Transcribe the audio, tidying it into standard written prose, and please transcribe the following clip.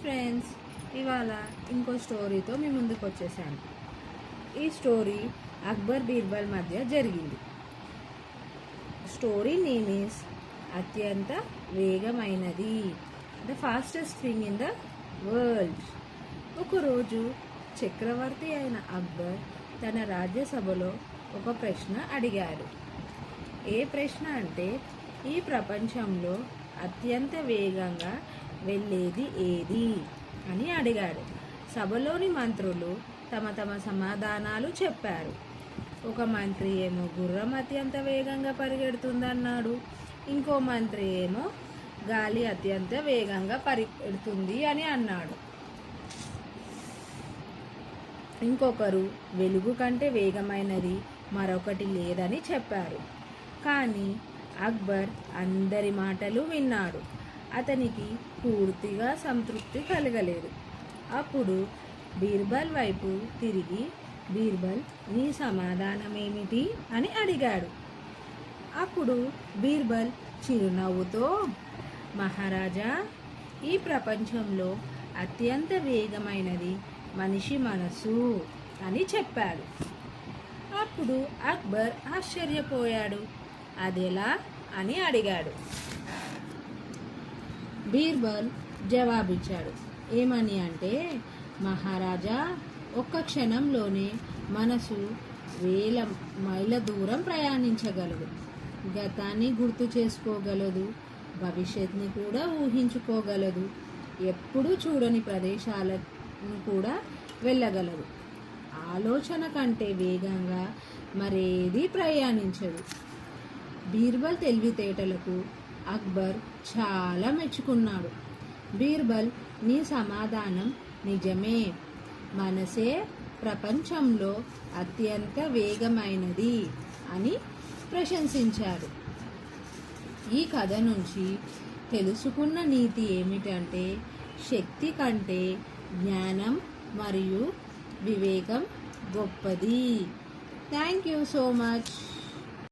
Friends, ఇవాళ ఇంకో స్టోరీతో మీ ముందుకు వచ్చేసాను. ఈ స్టోరీ అక్బర్ బీర్బల్ మధ్య జరిగింది. స్టోరీ నేమ్ ఈస్ అత్యంత వేగమైనది, the fastest thing in the world. ఒకరోజు చక్రవర్తి అయిన అక్బర్ తన రాజ్యసభలో ఒక ప్రశ్న అడిగారు. ఏ ప్రశ్న అంటే, ఈ ప్రపంచంలో అత్యంత వేగంగా వెళ్ళేది ఏది అని అడిగాడు. సభలోని మంత్రులు తమ తమ సమాధానాలు చెప్పారు. ఒక మంత్రి ఏమో గుర్రం అత్యంత వేగంగా పరిగెడుతుందన్నాడు. ఇంకో మంత్రి ఏమో గాలి అత్యంత వేగంగా పరిగెడుతుంది అని అన్నాడు. ఇంకొకరు వెలుగు కంటే వేగమైనది మరొకటి లేదని చెప్పారు. కానీ అక్బర్ అందరి మాటలు విన్నాడు. అతనికి పూర్తిగా సంతృప్తి కలగలేదు. అప్పుడు బీర్బల్ వైపు తిరిగి, బీర్బల్, నీ సమాధానం ఏమిటి అని అడిగాడు. అప్పుడు బీర్బల్ చిరునవ్వుతో, మహారాజా, ఈ ప్రపంచంలో అత్యంత వేగమైనది మనిషి మనసు అని చెప్పాడు. అప్పుడు అక్బర్ ఆశ్చర్యపోయాడు. అదెలా అని అడిగాడు. బీర్బల్ జవాబిచ్చాడు. ఏమని అంటే, మహారాజా, ఒక్క క్షణంలోనే మనసు 1000 మైళ్ళ దూరం ప్రయాణించగలదు. గతాన్ని గుర్తు చేసుకోగలదు, భవిష్యత్తుని కూడా ఊహించుకోగలదు, ఎప్పుడూ చూడని ప్రదేశాలను కూడా వెళ్ళగలదు. ఆలోచన కంటే వేగంగా మరేదీ ప్రయాణించదు. బీర్బల్ తెలివితేటలకు అక్బర్ చాలా మెచ్చుకున్నాడు. బీర్బల్, నీ సమాధానం నిజమే. మనసే ప్రపంచంలో అత్యంత వేగమైనది అని ప్రశంసించాడు. ఈ కథ నుంచి తెలుసుకున్న నీతి ఏమిటంటే, శక్తి కంటే జ్ఞానం మరియు వివేకం గొప్పది. Thank you so much.